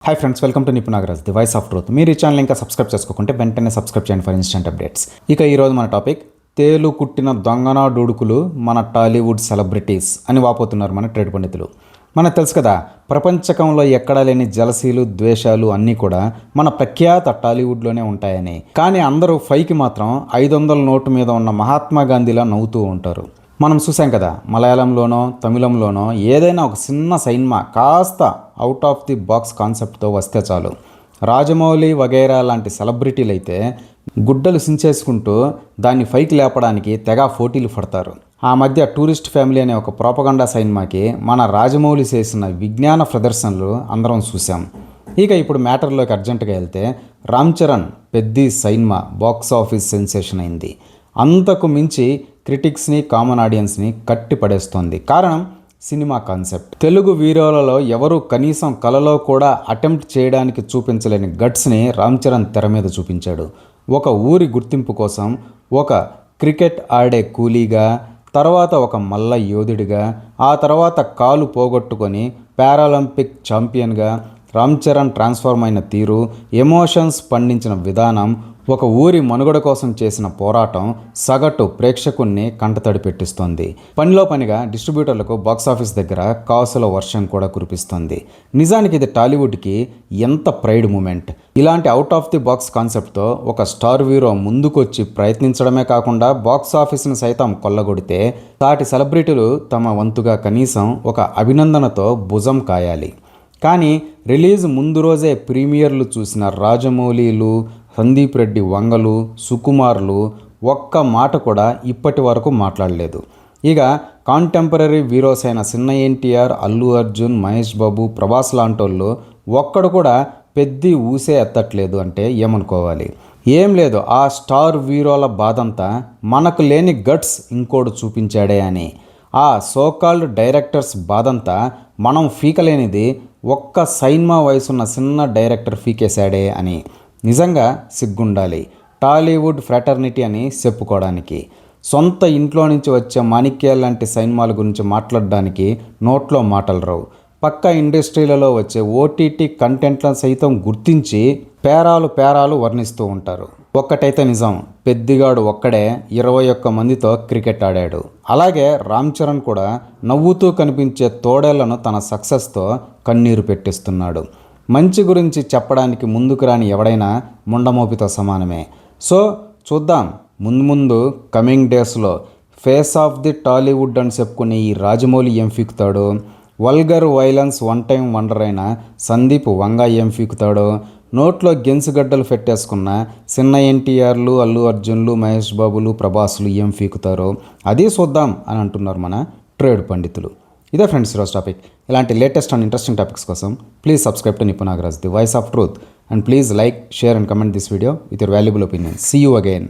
Hi friends, welcome to Nipu Nagaraj, the voice of truth. మీరు ఈ channel ఇంకా సబ్స్క్రైబ్ చేసుకోకుంటే వెంటనే సబ్స్క్రైబ్ చేయండి ఫర్ ఇన్స్టెంట్ అప్డేట్స్. ఇక ఈరోజు మన టాపిక్, తేలు కుట్టిన దొంగనా డూడుకులు మన టాలీవుడ్ సెలబ్రిటీస్ అని వాపోతున్నారు మన ట్రేడ్ పండితులు. మనకు తెలుసు కదా, ప్రపంచకంలో ఎక్కడా లేని జలసీలు, ద్వేషాలు అన్నీ కూడా మన ప్రఖ్యాత టాలీవుడ్లోనే ఉంటాయని. కానీ అందరూ ఫైకి మాత్రం 500 నోటు మీద ఉన్న మహాత్మా గాంధీలా నవ్వుతూ ఉంటారు. మనం చూసాం కదా, మలయాళంలోనో తమిళంలోనో ఏదైనా ఒక చిన్న సినిమా కాస్త అవుట్ ఆఫ్ ది బాక్స్ కాన్సెప్ట్తో వస్తే చాలు, రాజమౌళి వగైరా లాంటి సెలబ్రిటీలు అయితే గుడ్డలు సించేసుకుంటూ దాన్ని ఫైకి లేపడానికి తెగ పోటీలు పడతారు. ఆ మధ్య టూరిస్ట్ ఫ్యామిలీ అనే ఒక ప్రోపగండా సినిమాకి మన రాజమౌళి చేసిన విజ్ఞాన ప్రదర్శనలు అందరం చూసాం. ఇక ఇప్పుడు మ్యాటర్లోకి అర్జెంటుగా వెళ్తే, రామ్ చరణ్ పెద్ద సినిమా బాక్స్ ఆఫీస్ సెన్సేషన్ అయింది. అంతకు మించి క్రిటిక్స్ని, కామన్ ఆడియన్స్ని కట్టి పడేస్తోంది. కారణం సినిమా కాన్సెప్ట్. తెలుగు హీరోలలో ఎవరు కనీసం కలలో కూడా అటెంప్ట్ చేయడానికి చూపించలేని గట్స్ని రామ్ చరణ్ తెర మీద చూపించాడు. ఒక ఊరి గుర్తింపు కోసం ఒక క్రికెట్ ఆడే కూలీగా, తర్వాత ఒక మల్ల యోధుడిగా, ఆ తర్వాత కాలు పోగొట్టుకొని పారాలింపిక్ ఛాంపియన్గా రామ్ చరణ్ ట్రాన్స్ఫార్మ్ అయిన తీరు, ఎమోషన్స్ పండించిన విధానం, ఒక ఊరి మనుగడ కోసం చేసిన పోరాటం సగటు ప్రేక్షకుణ్ణి కంటతడి పెట్టిస్తోంది. పనిలో పనిగా డిస్ట్రిబ్యూటర్లకు బాక్సాఫీస్ దగ్గర కాసుల వర్షం కూడా కురిపిస్తుంది. నిజానికి ఇది టాలీవుడ్కి ఎంత ప్రైడ్ మూమెంట్. ఇలాంటి అవుట్ ఆఫ్ ది బాక్స్ కాన్సెప్ట్తో ఒక స్టార్ హీరో ముందుకొచ్చి ప్రయత్నించడమే కాకుండా బాక్సాఫీస్ని సైతం కొల్లగొడితే, సాటి సెలబ్రిటీలు తమ వంతుగా కనీసం ఒక అభినందనతో భుజం కాయాలి. కానీ రిలీజ్ ముందు రోజే ప్రీమియర్లు చూసిన రాజమౌళిలు, సందీప్ రెడ్డి వంగలు, సుకుమార్లు ఒక్క మాట కూడా ఇప్పటి వరకు మాట్లాడలేదు. ఇక కాంటెంపరీ హీరోస్ అయిన చిన్న ఎన్టీఆర్, అల్లు అర్జున్, మహేష్ బాబు, ప్రభాస్ లాంటోళ్ళు ఒక్కడు కూడా పెద్ద ఊసే ఎత్తట్లేదు అంటే ఏమనుకోవాలి? ఏం లేదు, ఆ స్టార్ హీరోల బాధంతా మనకు లేని గట్స్ ఇంకోడు చూపించాడే అని. ఆ సోకాల్డ్ డైరెక్టర్స్ బాధంతా మనం ఫీకలేనిది ఒక్క సినిమా వయసున్న చిన్న డైరెక్టర్ ఫీకేశాడే అని. నిజంగా సిగ్గుండాలి టాలీవుడ్ ఫ్రాటర్నిటీ అని చెప్పుకోవడానికి. సొంత ఇంట్లో నుంచి వచ్చే మాణిక్యాల లాంటి సినిమాల గురించి మాట్లాడడానికి నోట్లో మాటలు రావు. పక్క ఇండస్ట్రీలలో వచ్చే ఓటీటీ కంటెంట్లను సైతం గుర్తించి పేరాలు వర్ణిస్తూ ఉంటారు. ఒక్కటైతే నిజం, పెద్దిగాడు ఒక్కడే 21 మందితో క్రికెట్ ఆడాడు. అలాగే రామ్ చరణ్ కూడా నవ్వుతూ కనిపించే తోడేళ్లను తన సక్సెస్తో కన్నీరు పెట్టిస్తున్నాడు. మంచి గురించి చెప్పడానికి ముందుకు రాని ఎవడైనా ముండమోపితో సమానమే. సో చూద్దాం ముందు కమింగ్ డేస్లో ఫేస్ ఆఫ్ ది టాలీవుడ్ అని చెప్పుకునే ఈ రాజమౌళి ఏం ఫీకుతాడో, vulgar violence one time wonder అయిన సందీప్ వంగ ఏం ఫీకుతాడో, నోట్లో గెన్సుగడ్డలు పెట్టేసుకున్న చిన్న ఎన్టీఆర్లు, అల్లు అర్జున్లు, మహేష్ బాబులు, ప్రభాస్లు ఏం ఫీకుతారో అది చూద్దాం అని అంటున్నారు మన ట్రేడ్ పండితులు. ఇదే ఫ్రెండ్స్ ఈరోజు టాపిక్. ఇలాంటి లేటెస్ట్ అండ్ ఇంట్రెస్టింగ్ టాపిక్స్ కోసం please subscribe to Nipu Nagaraj, the voice of truth, and please like, share and comment this video with your valuable opinion. See you again.